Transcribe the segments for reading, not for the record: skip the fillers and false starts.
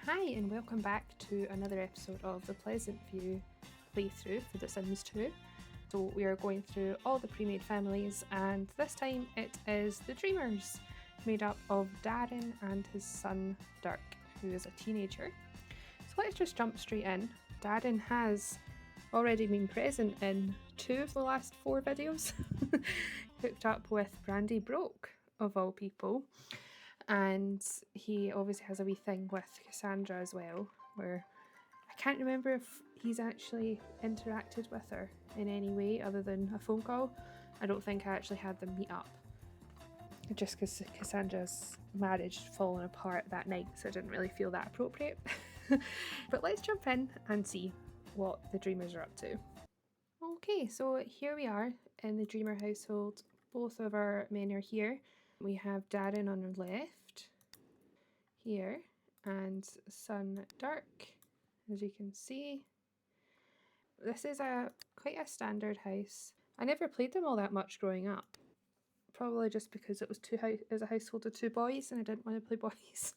Hi and welcome back to another episode of the Pleasantview playthrough for The Sims 2. So we are going through all the pre-made families, and this time it is the Dreamers, made up of Darren and his son Dirk, who is a teenager. So let's just jump straight in. Darren has already been present in 2 of the last 4 videos, hooked up with Brandy Broke, of all people. And he obviously has a wee thing with Cassandra as well, where I can't remember if he's actually interacted with her in any way other than a phone call. I don't think I actually had them meet up, just because Cassandra's marriage had fallen apart that night, so I didn't really feel that appropriate. But let's jump in and see what the Dreamers are up to. Okay, so here we are in the Dreamer household. Both of our men are here. We have Darren on our left here and son Dirk, as you can see. This is quite a standard house. I never played them all that much growing up, probably just because it was a household of 2 boys and I didn't want to play boys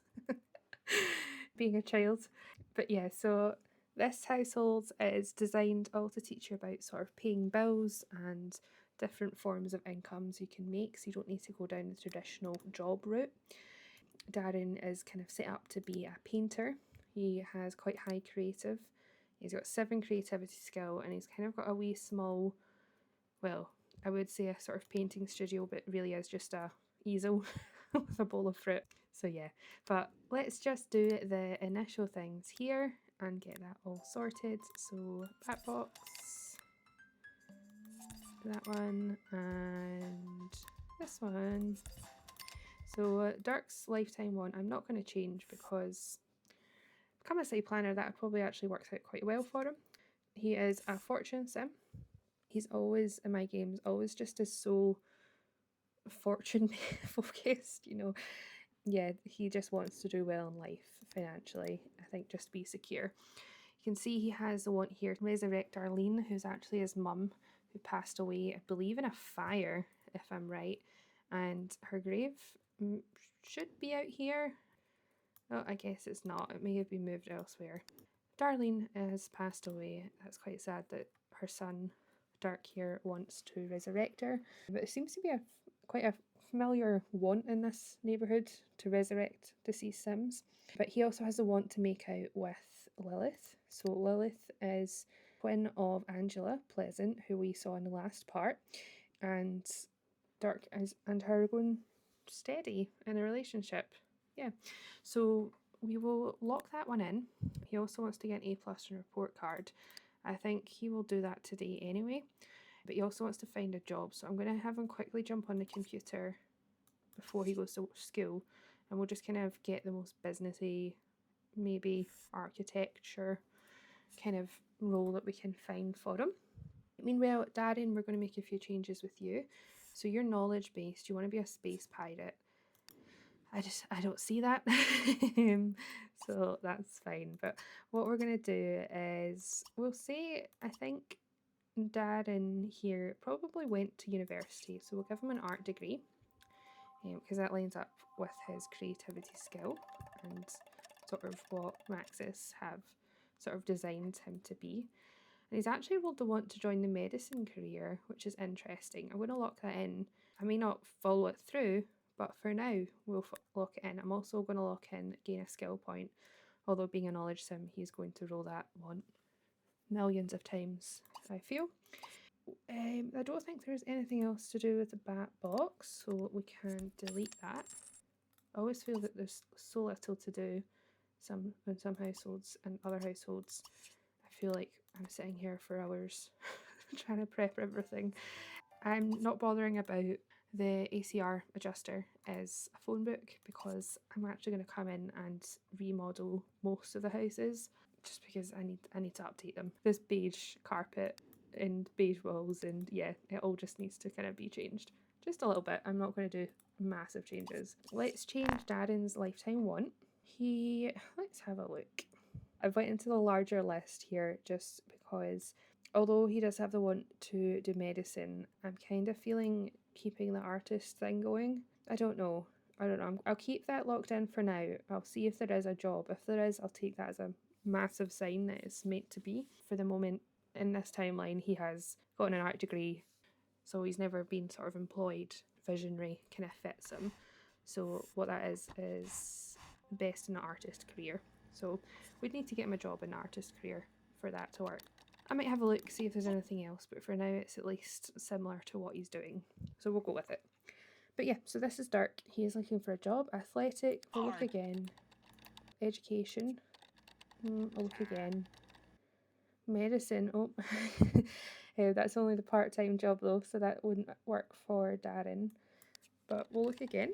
being a child. But yeah, so this household is designed all to teach you about sort of paying bills and different forms of incomes you can make, so you don't need to go down the traditional job route. Darren is kind of set up to be a painter. He has quite high creative. He's got 7 creativity skill, and he's kind of got a wee small, well, I would say a sort of painting studio, but really is just a easel with a bowl of fruit. So yeah, but let's just do the initial things here and get that all sorted. So that box, that one, and this one. So Dirk's lifetime one, I'm not going to change because become a side planner, that probably actually works out quite well for him. He is a fortune sim. He's always, in my games, always just is so fortune focused, you know. Yeah, he just wants to do well in life financially. I think just be secure. You can see he has the one here, resurrect Arlene, who's actually his mum, who passed away, I believe, in a fire, if I'm right. And her grave should be out here. Oh, I guess it's not. It may have been moved elsewhere. Darlene has passed away. That's quite sad that her son Dirk here wants to resurrect her. But it seems to be quite a familiar want in this neighbourhood to resurrect deceased Sims. But he also has the want to make out with Lilith. So Lilith is twin of Angela Pleasant, who we saw in the last part. And Dirk and her are going steady in a relationship. Yeah, so we will lock that one in. He also wants to get an A+ in report card. I think he will do that today anyway, but he also wants to find a job, so I'm going to have him quickly jump on the computer before he goes to school, and we'll just kind of get the most businessy, maybe architecture kind of role that we can find for him. Meanwhile, Darren, we're going to make a few changes with you. So you're knowledge based, you want to be a space pirate. I don't see that. So that's fine. But what we're going to do is, we'll say, I think Darren here probably went to university. So we'll give him an art degree, because that lines up with his creativity skill and sort of what Maxis have sort of designed him to be. And he's actually able to want to join the medicine career, which is interesting. I'm going to lock that in. I may not follow it through, but for now, we'll lock it in. I'm also going to lock in gain a skill point. Although being a knowledge sim, he's going to roll that one millions of times, I feel. I don't think there's anything else to do with the bat box, so we can delete that. I always feel that there's so little to do in some households, and other households I feel like I'm sitting here for hours trying to prep everything. I'm not bothering about the ACR adjuster as a phone book because I'm actually going to come in and remodel most of the houses just because I need to update them. This beige carpet and beige walls, and yeah, it all just needs to kind of be changed. Just a little bit. I'm not going to do massive changes. Let's change Darren's lifetime want. Let's have a look. I've went into the larger list here just because although he does have the want to do medicine, I'm kind of feeling keeping the artist thing going. I don't know. I don't know. I'll keep that locked in for now. I'll see if there is a job. If there is, I'll take that as a massive sign that it's meant to be. For the moment, in this timeline, he has gotten an art degree, so he's never been sort of employed. Visionary kind of fits him. So what that is best in an artist career. So we'd need to get him a job in an artist career for that to work. I might have a look, see if there's anything else, but for now it's at least similar to what he's doing. So we'll go with it. But yeah, so this is Dirk. He is looking for a job. Athletic, we'll look again. Education, we'll look again. Medicine, oh. That's only the part-time job though, so that wouldn't work for Darren. But we'll look again.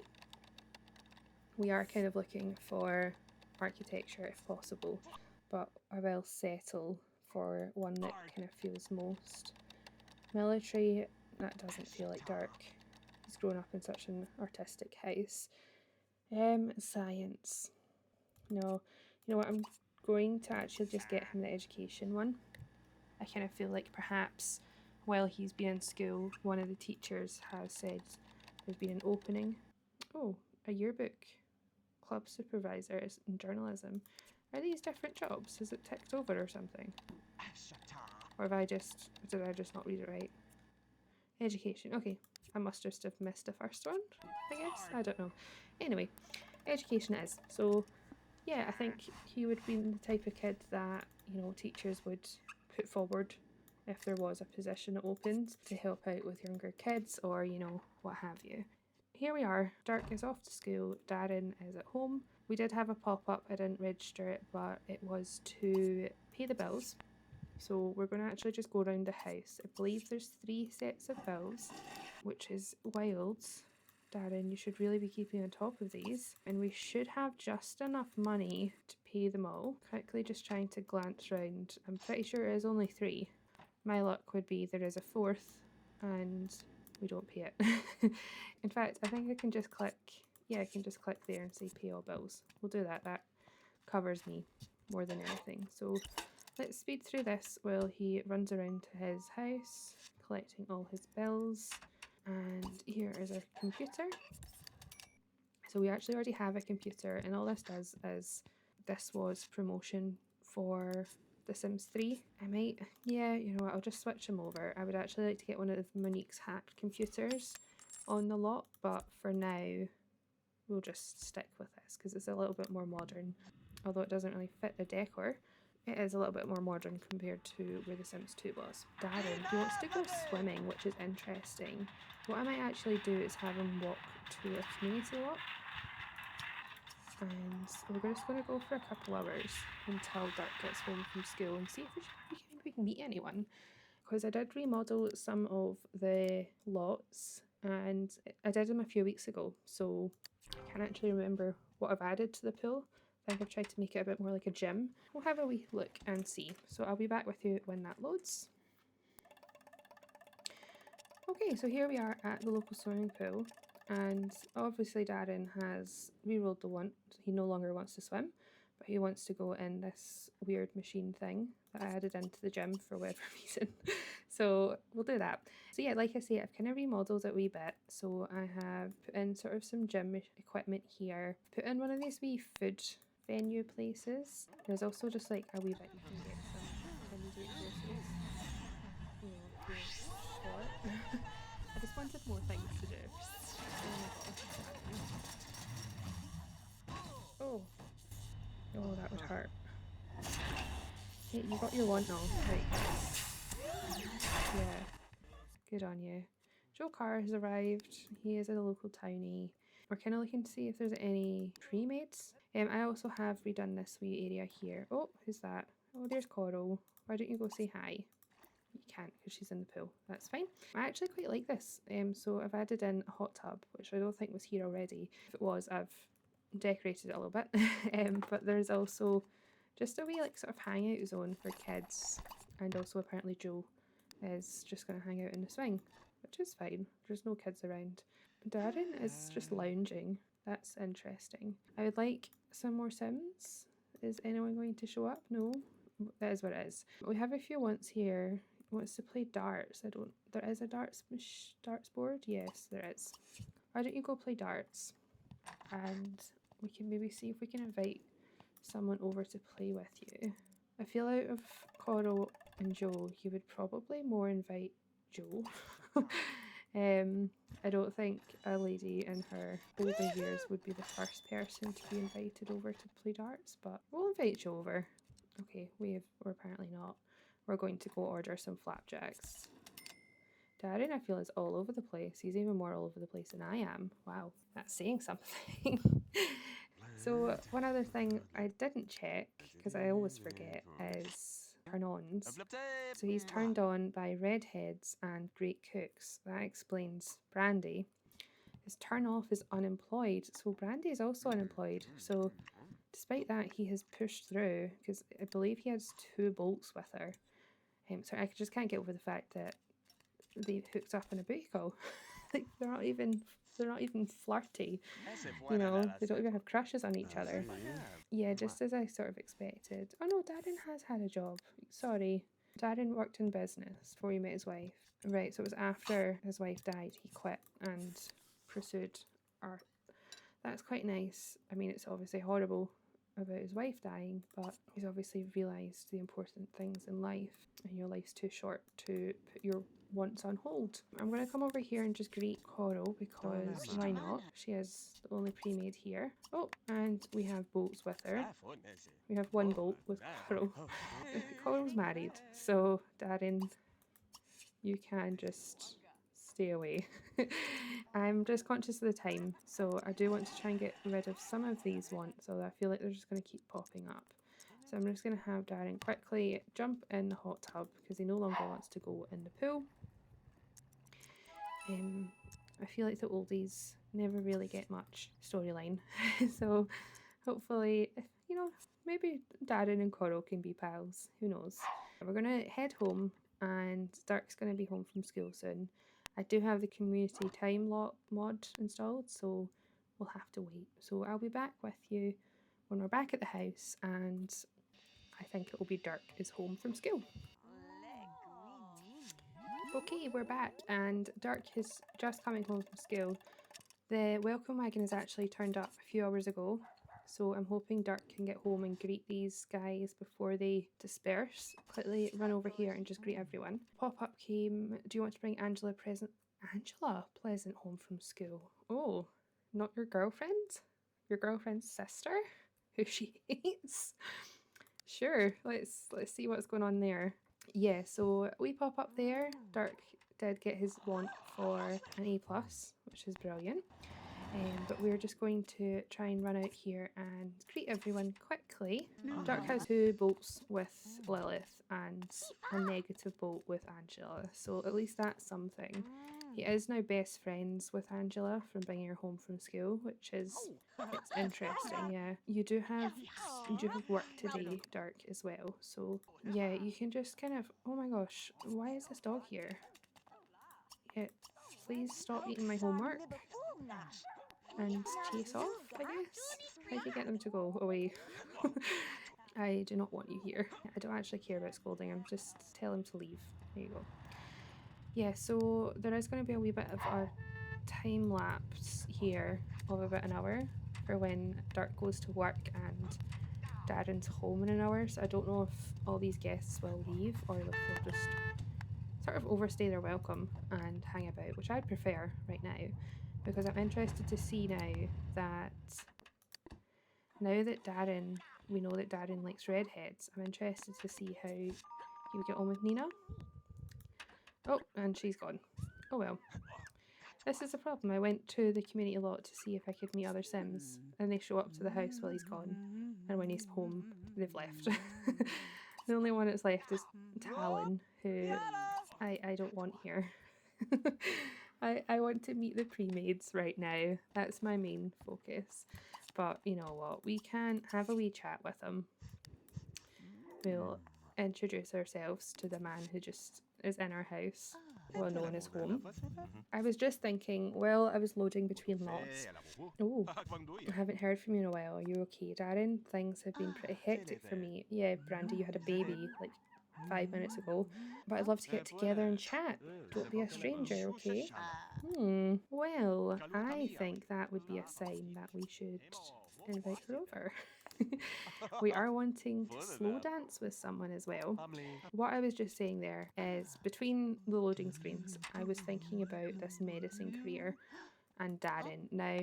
We are kind of looking for architecture if possible, but I will settle for one that kind of feels most military. That doesn't feel like Dirk. He's grown up in such an artistic house. Science. No, you know what, I'm going to actually just get him the education one. I kind of feel like perhaps while he's been in school, one of the teachers has said there's been an opening. Oh, a yearbook club supervisor in journalism. Are these different jobs? Is it ticked over or something? Or did I just not read it right? Education. Okay, I must just have missed the first one, I guess. I don't know. Anyway, education it is. So yeah, I think he would be the type of kid that, you know, teachers would put forward if there was a position opened to help out with younger kids or, you know, what have you. Here we are. Dirk is off to school. Darren is at home. We did have a pop-up. I didn't register it, but it was to pay the bills. So we're going to actually just go around the house. I believe there's 3 sets of bills, which is wild. Darren, you should really be keeping on top of these. And we should have just enough money to pay them all. Quickly just trying to glance around. I'm pretty sure it is only 3. My luck would be there is a 4th and we don't pay it. In fact, I think I can just click, yeah, I can just click there and say pay all bills. We'll do that. That covers me more than anything. So let's speed through this while he runs around to his house, collecting all his bills. And here is our computer. So we actually already have a computer, and all this does is, this was promotion for The Sims 3. I might, yeah, you know what, I'll just switch him over. I would actually like to get one of Monique's hacked computers on the lot, but for now we'll just stick with this because it's a little bit more modern. Although it doesn't really fit the decor, it is a little bit more modern compared to where The Sims 2 was. Darren, he wants to go swimming, which is interesting. What I might actually do is have him walk to a community walk. And we're just going to go for a couple hours until Dirk gets home from school and see if we can meet anyone. Because I did remodel some of the lots and I did them a few weeks ago, so I can't actually remember what I've added to the pool. I think I've tried to make it a bit more like a gym. We'll have a wee look and see. So I'll be back with you when that loads. Okay, so here we are at the local swimming pool, and obviously Darren has re-rolled the want. He no longer wants to swim, but he wants to go in this weird machine thing that I added into the gym for whatever reason. So we'll do that. So yeah, like I say, I've kind of remodeled it a wee bit. So I have put in sort of some gym equipment here, put in one of these wee food venue places. There's also just like a wee bit you can get some immediate groceries. You know, if you're short. I just wanted more things to do. Oh, oh, that would hurt. Hey, you got your want now, right? Yeah, good on you. Joe Carr has arrived. He is at a local townie. We're kind of looking to see if there's any premades. I also have redone this wee area here. Oh, who's that? Oh, there's Coral. Why don't you go say hi? You can't because she's in the pool. That's fine. I actually quite like this. So I've added in a hot tub, which I don't think was here already. If it was, I've decorated it a little bit. But there's also just a wee like sort of hangout zone for kids, and also apparently Joe is just going to hang out in the swing, which is fine. There's no kids around. Darren is just lounging. That's interesting. I would like some more Sims. Is anyone going to show up? No, that is what it is. We have a few wants here. Wants to play darts. There is a darts board? Yes, there is. Why don't you go play darts? and we can maybe see if we can invite someone over to play with you. I feel out of Coral and Joe, you would probably more invite Joe. I don't think a lady in her older years would be the first person to be invited over to play darts, but we'll invite Joe over. Okay, we're apparently not. We're going to go order some flapjacks. Darren, I feel, is all over the place. He's even more all over the place than I am. Wow, that's saying something. So one other thing I didn't check, because I always forget, is turn-ons. So he's turned on by redheads and great cooks. That explains Brandy. His turn-off is unemployed, so Brandy is also unemployed. So despite that, he has pushed through, because I believe he has 2 bolts with her. So I just can't get over the fact that they hooked up in a booty call. Like they're not even flirty, you know, they don't even have crushes on each other. Yeah, just as I sort of expected. Oh no, Darren has had a job. Sorry. Darren worked in business before he met his wife. Right, so it was after his wife died he quit and pursued art. That's quite nice. I mean, it's obviously horrible about his wife dying, but he's obviously realised the important things in life, and your life's too short to put your wants on hold. I'm going to come over here and just greet Coral because why not? She is the only pre-made here. Oh, and we have bolts with her. We have 1 bolt with Coral. Coral's married, so Darren, you can just stay away. I'm just conscious of the time, so I do want to try and get rid of some of these ones, so I feel like they're just going to keep popping up. So I'm just going to have Darren quickly jump in the hot tub because he no longer wants to go in the pool. I feel like the oldies never really get much storyline, so hopefully, you know, maybe Darren and Coral can be pals, who knows. We're going to head home and Dirk's going to be home from school soon. I do have the community time lock mod installed, so we'll have to wait. So I'll be back with you when we're back at the house, and I think it will be Dirk is home from school. Okay, we're back and Dirk is just coming home from school. The welcome wagon is actually turned up a few hours ago, so I'm hoping Dirk can get home and greet these guys before they disperse. Quickly run over here and just greet everyone. Pop-up came. Do you want to bring Angela present? Angela Pleasant home from school. Oh, not your girlfriend? Your girlfriend's sister? Who she hates? Sure, let's see what's going on there. Yeah, so we pop up there. Dirk did get his want for an A+, which is brilliant. But we're just going to try and run out here and greet everyone quickly. Dirk has 2 bolts with Lilith and a negative bolt with Angela, so at least that's something. He is now best friends with Angela from bringing her home from school, which is it's interesting. Yeah, you do have work today, Dirk, as well. So yeah, you can just kind of. Oh my gosh, why is this dog here? Yeah, please stop eating my homework and chase off, I guess. How do you get them to go away? I do not want you here. I don't actually care about scolding. I'm just tell him to leave. There you go. Yeah, so there is going to be a wee bit of a time lapse here of about an hour for when Dirk goes to work and Darren's home in an hour. So I don't know if all these guests will leave or if they'll just sort of overstay their welcome and hang about, which I'd prefer right now, because I'm interested to see that Darren, we know that Darren likes redheads. I'm interested to see how he would get on with Nina. Oh, and she's gone. Oh well. This is a problem. I went to the community lot to see if I could meet other Sims, and they show up to the house while he's gone, and when he's home, they've left. The only one that's left is Talon, who I don't want here. I want to meet the pre-mades right now. That's my main focus. But you know what? We can have a wee chat with them. We'll introduce ourselves to the man who just is in our house, well known as home. I was just thinking, while I was loading between lots. Oh, I haven't heard from you in a while. Are you okay, Darren? Things have been pretty hectic for me. Yeah, Brandy, you had a baby like 5 minutes ago. But I'd love to get together and chat. Don't be a stranger, okay? Well, I think that would be a sign that we should invite her over. We are wanting to slow dance with someone as well. What I was just saying there is between the loading screens, I was thinking about this medicine career and Darren. Now,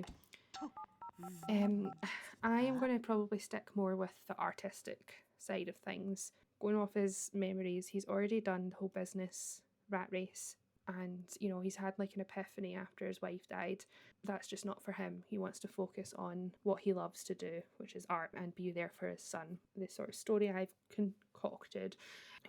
I am going to probably stick more with the artistic side of things. Going off his memories, he's already done the whole business rat race, and he's had like an epiphany after his wife died. That's just not for him. He wants to focus on what he loves to do, which is art, and be there for his son. The sort of story I've concocted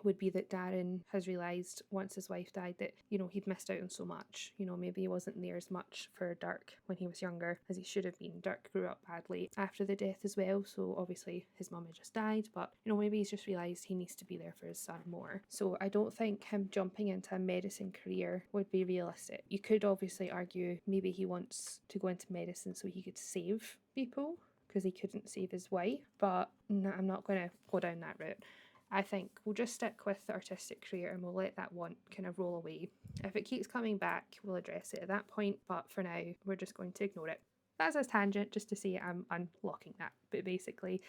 would be that Darren has realised once his wife died that, he'd missed out on so much. Maybe he wasn't there as much for Dirk when he was younger as he should have been. Dirk grew up badly after the death as well, so obviously his mum had just died, but, maybe he's just realised he needs to be there for his son more. So I don't think him jumping into a medicine career would be realistic. You could obviously argue maybe he wants to go into medicine so he could save people, because he couldn't save his wife, but no, I'm not going to go down that route. I think we'll just stick with the artistic career and we'll let that want kind of roll away. If it keeps coming back, we'll address it at that point, but for now, we're just going to ignore it. That's a tangent just to say I'm unlocking that, but basically,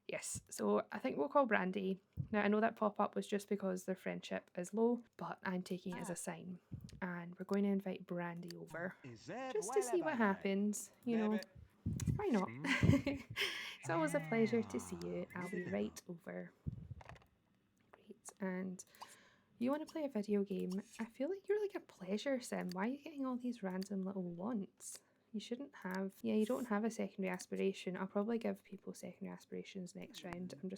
yes. So I think we'll call Brandy. Now, I know that pop-up was just because their friendship is low, but I'm taking it as a sign. And we're going to invite Brandy over just to see what happens, why not? It's always a pleasure to see you. I'll be right over. And you want to play a video game? I feel like you're like a pleasure sim. Why are you getting all these random little wants? You shouldn't have. Yeah, you don't have a secondary aspiration. I'll probably give people secondary aspirations next round. I'm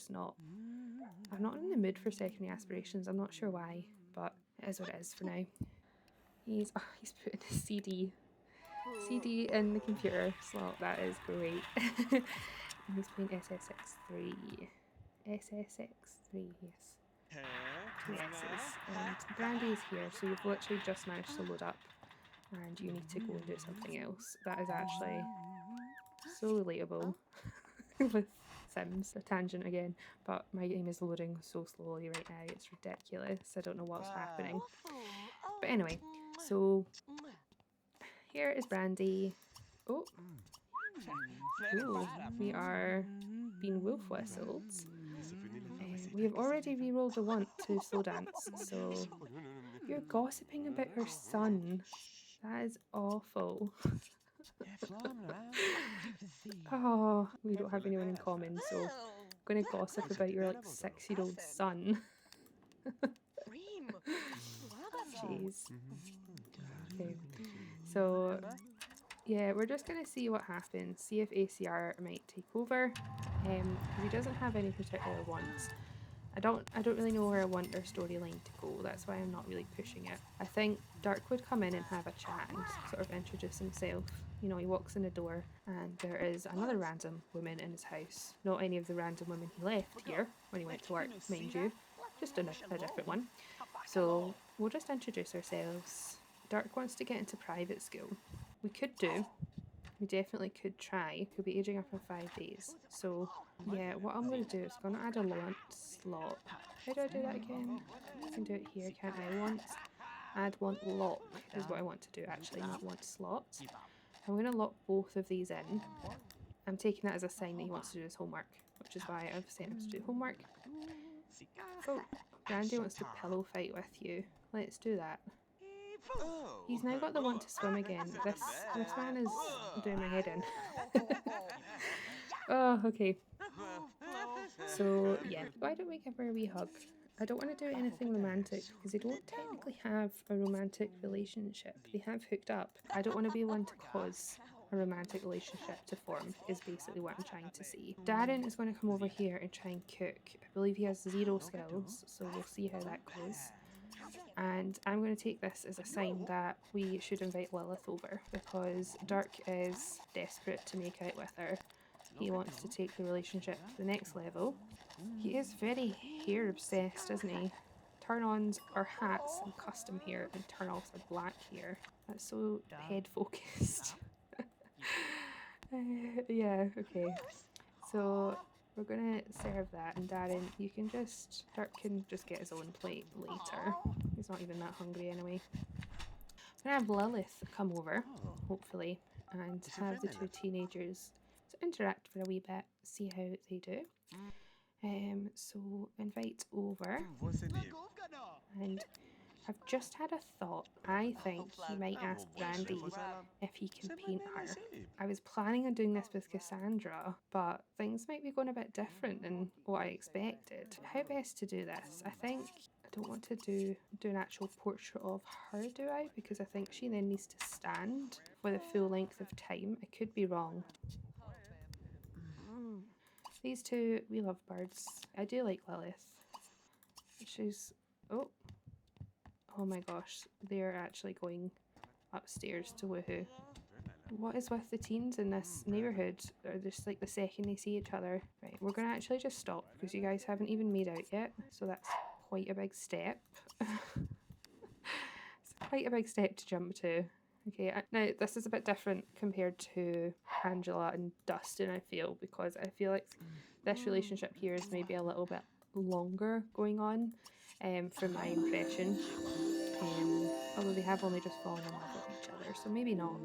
not in the mood for secondary aspirations. I'm not sure why, but it is what it is for now. He's putting a CD in the computer slot. That is great. He's playing SSX3. SSX3, yes. 2 X's. And Brandy is here, so you've literally just managed to load up and you need to go and do something else. That is actually so relatable with Sims. A tangent again, but my game is loading so slowly right now, it's ridiculous. I don't know what's happening. But anyway, so here is Brandy. Oh. Ooh, we are being wolf whistled. We have already re-rolled a want to slow dance, so you're gossiping about her son. That is awful. Oh, we don't have anyone in common, so I'm going to gossip about your like 6-year-old son. Jeez. Okay, so yeah, we're just going to see what happens, see if ACR might take over, because he doesn't have any particular wants. I don't really know where I want our storyline to go, that's why I'm not really pushing it. I think Dark would come in and have a chat and sort of introduce himself. He walks in the door and there is another random woman in his house. Not any of the random women he left here when he went to work, mind you, just a different one. So we'll just introduce ourselves. Dark wants to get into private school. We definitely could try. He'll be aging up in 5 days. So yeah, what I'm going to do is I'm going to add a want slot. How do I do that again? I can do it here, can't I? Add want lock is what I want to do actually, not want slot. I'm going to lock both of these in. I'm taking that as a sign that he wants to do his homework, which is why I've sent him to do homework. Oh, Brandy wants to pillow fight with you. Let's do that. He's now got the want to swim again. This man is doing my head in. Oh, okay. So yeah, why don't we give her a wee hug? I don't want to do anything romantic because they don't technically have a romantic relationship. They have hooked up. I don't want to be one to cause a romantic relationship to form, is basically what I'm trying to say. Darren is going to come over here and try and cook. I believe he has 0 skills, so we'll see how that goes. And I'm going to take this as a sign that we should invite Lilith over because Dark is desperate to make out with her. He wants to take the relationship to the next level. He is very hair obsessed, isn't he? Turn-ons are hats and custom hair, and turn-offs are black hair. That's so head focused. Yeah, okay. So we're gonna serve that, and Darren, you can just, Dirk can just get his own plate later. He's not even that hungry anyway. I'm gonna have Lilith come over, hopefully, and have the two teenagers to interact for a wee bit, see how they do. So invite over, and I've just had a thought. I think he might ask Brandy if he can paint her. I was planning on doing this with Cassandra, but things might be going a bit different than what I expected. How best to do this? I think I don't want to do an actual portrait of her, do I? Because I think she then needs to stand for the full length of time. I could be wrong. These two, we love birds. I do like Lilith. She's... Oh my gosh, they're actually going upstairs to woohoo. What is with the teens in this neighbourhood? They're just like the second they see each other. Right, we're going to actually just stop because you guys haven't even made out yet. So that's quite a big step. It's quite a big step to jump to. Okay, now this is a bit different compared to Angela and Dustin, I feel, because I feel like this relationship here is maybe a little bit longer going on, from my impression. Although they have only just fallen in love with each other, so maybe not.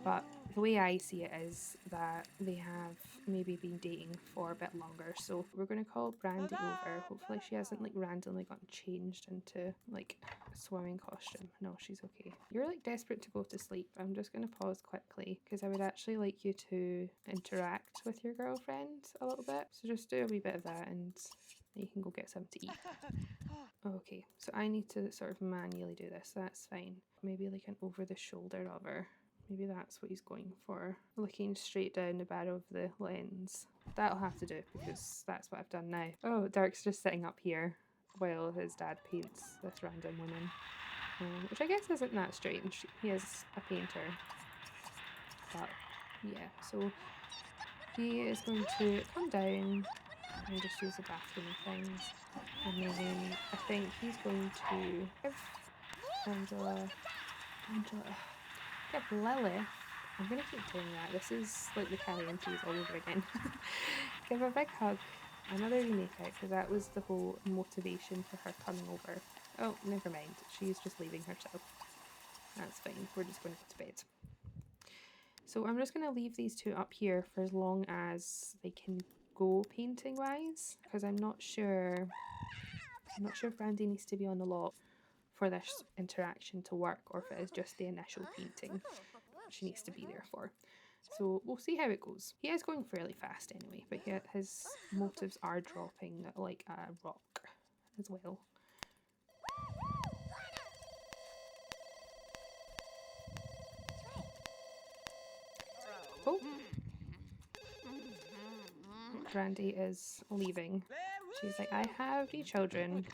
But the way I see it is that they have maybe been dating for a bit longer. So we're going to call Brandy over. Hopefully she hasn't like randomly gotten changed into like a swimming costume. No, she's okay. You're like desperate to go to sleep. I'm just going to pause quickly because I would actually like you to interact with your girlfriend a little bit. So just do a wee bit of that and you can go get something to eat. Okay, so I need to sort of manually do this. That's fine. Maybe like an over the shoulder of her. Maybe that's what he's going for. Looking straight down the barrel of the lens. That'll have to do because that's what I've done now. Oh, Dark's just sitting up here while his dad paints this random woman. Which I guess isn't that strange. He is a painter. But yeah, so he is going to come down and just use the bathroom and things. And then I think he's going to give Angela, give Lily, I'm going to keep doing that, this is like the carry-on cheese all over again, give a big hug, another remake out, because that was the whole motivation for her coming over. Oh, never mind, she's just leaving herself. That's fine, we're just going to go to bed. So I'm just going to leave these two up here for as long as they can go painting wise, because I'm not sure if Brandy needs to be on the lot for this interaction to work, or if it is just the initial painting she needs to be there for. So we'll see how it goes. He is going fairly fast anyway, but his motives are dropping like a rock as well. Oh, Brandy is leaving. She's like, I have 3 children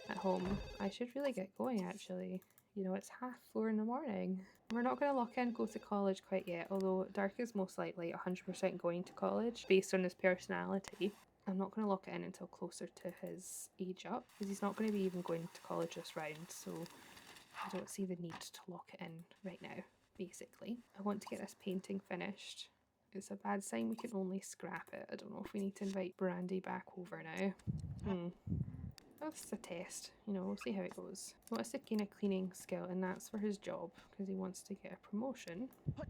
at home. I should really get going actually. You know, it's 4:30 in the morning. We're not going to lock in go to college quite yet, although Dark is most likely 100% going to college based on his personality. I'm not going to lock it in until closer to his age up, because he's not going to be even going to college this round, so I don't see the need to lock it in right now, basically. I want to get this painting finished. It's a bad sign we can only scrap it. I don't know if we need to invite Brandy back over now. That's a test, you know, we'll see how it goes. He wants to gain a cleaning skill, and that's for his job, because he wants to get a promotion. I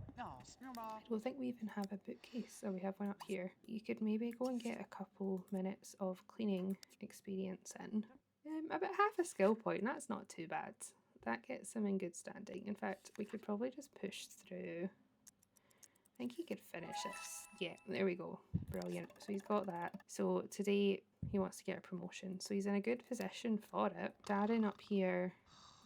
don't think we even have a bookcase. Oh, we have one up here. You could maybe go and get a couple minutes of cleaning experience in. About half a skill point, that's not too bad. That gets him in good standing. In fact, we could probably just push through. I think he could finish this. Yeah, there we go. Brilliant. So he's got that. So today he wants to get a promotion. So he's in a good position for it. Darren up here,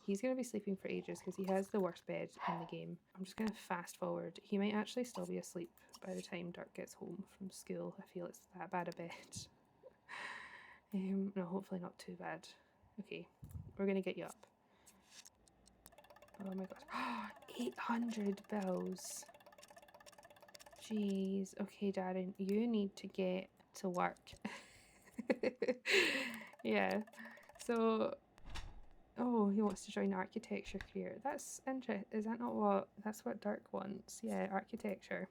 he's going to be sleeping for ages because he has the worst bed in the game. I'm just going to fast forward. He might actually still be asleep by the time Dirk gets home from school. I feel it's that bad a bed. No, hopefully not too bad. Okay, we're going to get you up. Oh my god. 800 bells. Jeez. Okay, Darren, you need to get to work. Yeah. So, oh, he wants to join the architecture career. That's interesting. Is that not what? That's what Dirk wants. Yeah, architecture.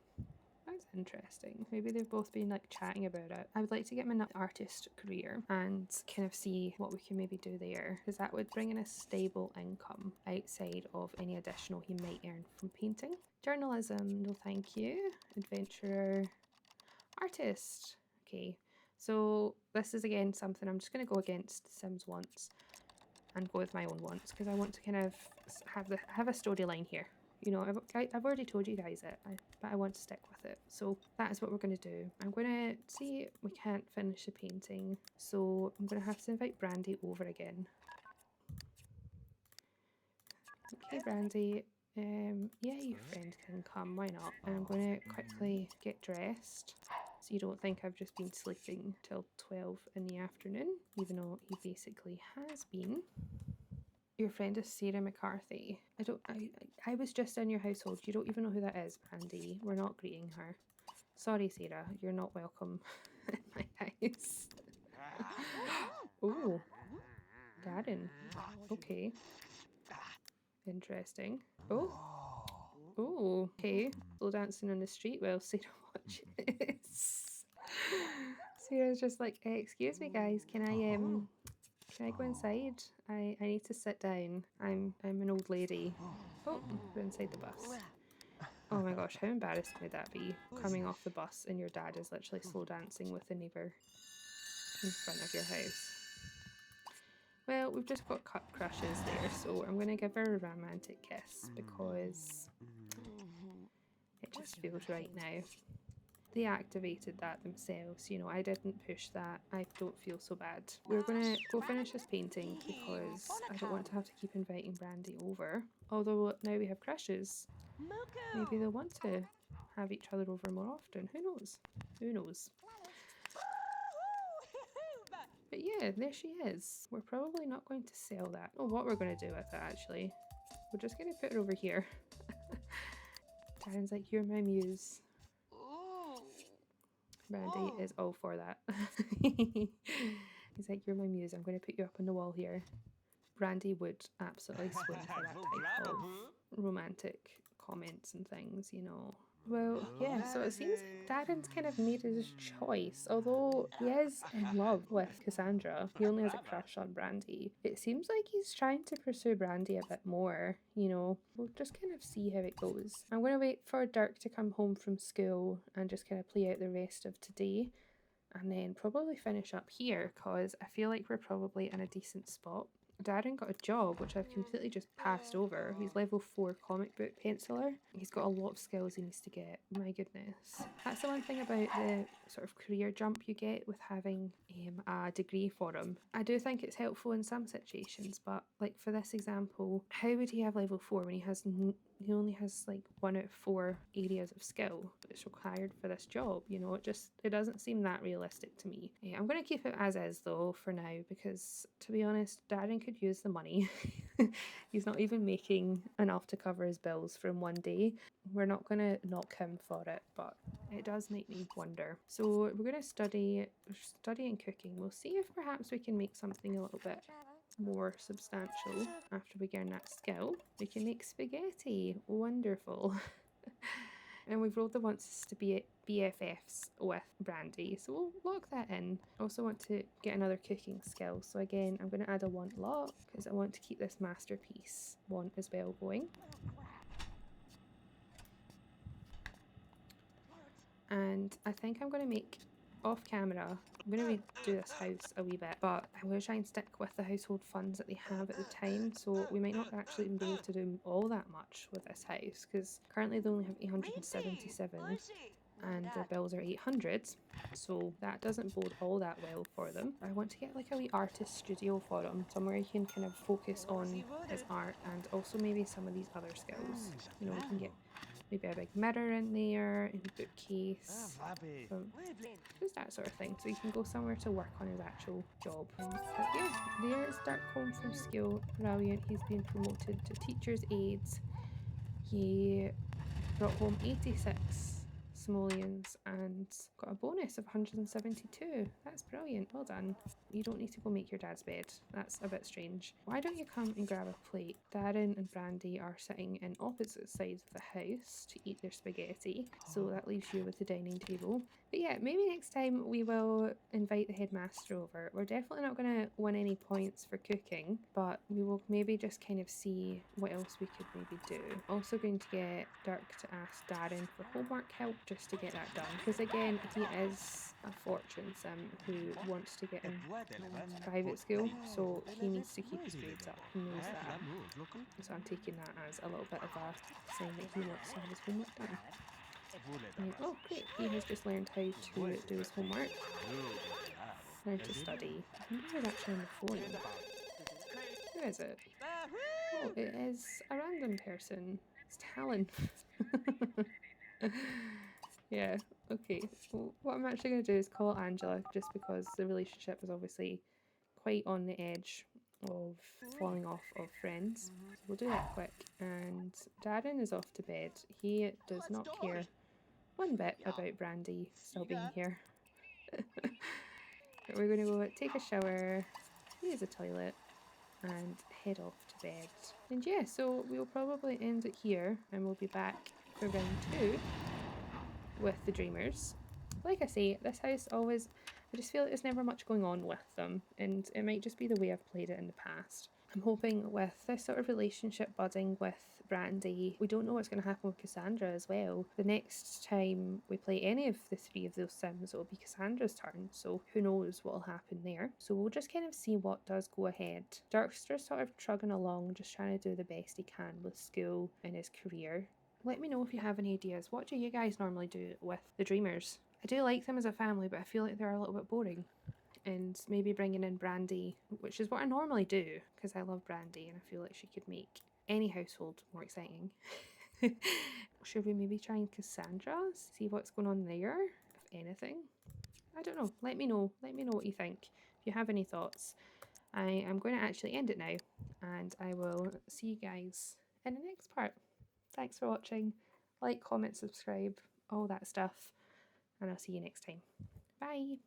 That's interesting. Maybe they've both been like chatting about it. I would like to get him an artist career and kind of see what we can maybe do there, because that would bring in a stable income outside of any additional he might earn from painting. Journalism, no thank you. Adventurer, artist. Okay, so this is again something I'm just going to go against Sims wants and go with my own wants, because I want to kind of have a storyline here. You know, I've already told you guys it, but I want to stick with it. So that is what we're going to do. I'm going to see we can't finish the painting, so I'm going to have to invite Brandy over again. Okay, Brandy. Yeah, your friend can come, why not? And I'm going to quickly get dressed so you don't think I've just been sleeping till 12 in the afternoon, even though he basically has been. Your friend is Sarah McCarthy. I was just in your household. You don't even know who that is, Brandy. We're not greeting her. Sorry, Sarah. You're not welcome in my house. Oh, Darren. Okay. Interesting. Oh. Oh, okay. Slow dancing on the street while Sarah watches. Sarah's just like, excuse me guys, can I go inside? I need to sit down. I'm an old lady. Oh, we're inside the bus. Oh my gosh, how embarrassing would that be? Coming off the bus and your dad is literally slow dancing with a neighbour in front of your house. Well, we've just got crushes there, so I'm going to give her a romantic kiss because it just feels right now. They activated that themselves, you know, I didn't push that. I don't feel so bad. We're gonna go finish this painting because I don't want to have to keep inviting Brandy over. Although now we have crushes, maybe they'll want to have each other over more often. Who knows? Who knows? But yeah, there she is. We're probably not going to sell that. Oh, what we're going to do with it actually. We're just going to put it over here. Darren's like, you're my muse. Brandy is all for that. He's like, you're my muse. I'm going to put you up on the wall here. Brandy would absolutely swoon for that type of romantic comments and things, you know. Well, yeah, so it seems like Darren's kind of made his choice. Although he is in love with Cassandra, he only has a crush on Brandy. It seems like he's trying to pursue Brandy a bit more, you know. We'll just kind of see how it goes. I'm going to wait for Dirk to come home from school and just kind of play out the rest of today. And then probably finish up here because I feel like we're probably in a decent spot. Darren got a job, which I've completely just passed over. He's level 4 comic book penciler. He's got a lot of skills he needs to get. My goodness. That's the one thing about the sort of career jump you get with having a degree for him. I do think it's helpful in some situations, but like for this example, how would he have level 4 when he only has like 1 out of 4 areas of skill that's required for this job? You know, it doesn't seem that realistic to me. I'm going to keep it as is though for now because, to be honest, Darren could use the money. He's not even making enough to cover his bills from one day. We're not going to knock him for it, but it does make me wonder. So we're going to study and cooking. We'll see if perhaps we can make something a little bit more substantial after we gain that skill. We can make spaghetti. Wonderful. And we've rolled the wants to be BFFs with Brandy, so we'll lock that in. I also want to get another cooking skill, so again I'm going to add a want lock because I want to keep this masterpiece want as well going. And I think I'm going to make off camera, I'm going to do this house a wee bit, but I'm going to try and stick with the household funds that they have at the time, so we might not actually even be able to do all that much with this house because currently they only have 877 and their bills are 800, so that doesn't bode all that well for them. I want to get like a wee artist studio for him, somewhere he can kind of focus on his art and also maybe some of these other skills. You know, we can get maybe a big mirror in there, in a bookcase, just that sort of thing, so he can go somewhere to work on his actual job. But yeah, there's Dirk home from school. Brilliant, he's been promoted to teacher's aide. He brought home 86 simoleons and got a bonus of 172. That's brilliant. Well done. You don't need to go make your dad's bed. That's a bit strange. Why don't you come and grab a plate? Darren and Brandy are sitting in opposite sides of the house to eat their spaghetti, so that leaves you with the dining table. But yeah, maybe next time we will invite the headmaster over. We're definitely not going to win any points for cooking, but we will maybe just kind of see what else we could maybe do. Also going to get Dirk to ask Darren for homework help just to get that done, because again, he is a fortune sim who wants to get in private school, so he needs to keep his grades up. He knows that. So I'm taking that as a little bit of a sign that he wants to have his homework done. Oh great, he has just learned how to do his homework. Learn to study. I wonder who's actually on the phone. Who is it? Oh, it is a random person. It's Talon. Yeah, okay. Well, what I'm actually going to do is call Angela, just because the relationship is obviously quite on the edge of falling off of friends. So we'll do that quick. And Darren is off to bed. He does not care one bit about Brandy still being here. But we're going to go take a shower, use the toilet, and head off to bed. And yeah, so we'll probably end it here, and we'll be back for round 2 with the Dreamers. Like I say, this house always, I just feel like there's never much going on with them, and it might just be the way I've played it in the past. I'm hoping with this sort of relationship budding with Brandy, we don't know what's going to happen with Cassandra as well. The next time we play any of the 3 of those sims, it'll be Cassandra's turn, so who knows what will happen there. So we'll just kind of see what does go ahead. Darkster's sort of trugging along, just trying to do the best he can with school and his career. Let me know if you have any ideas. What do you guys normally do with the Dreamers? I do like them as a family, but I feel like they're a little bit boring. And maybe bringing in Brandy, which is what I normally do, because I love Brandy and I feel like she could make any household more exciting. Should we maybe try and Cassandra? See what's going on there, if anything? I don't know. Let me know. Let me know what you think. If you have any thoughts. I am going to actually end it now, and I will see you guys in the next part. Thanks for watching. Like, comment, subscribe, all that stuff, and I'll see you next time. Bye!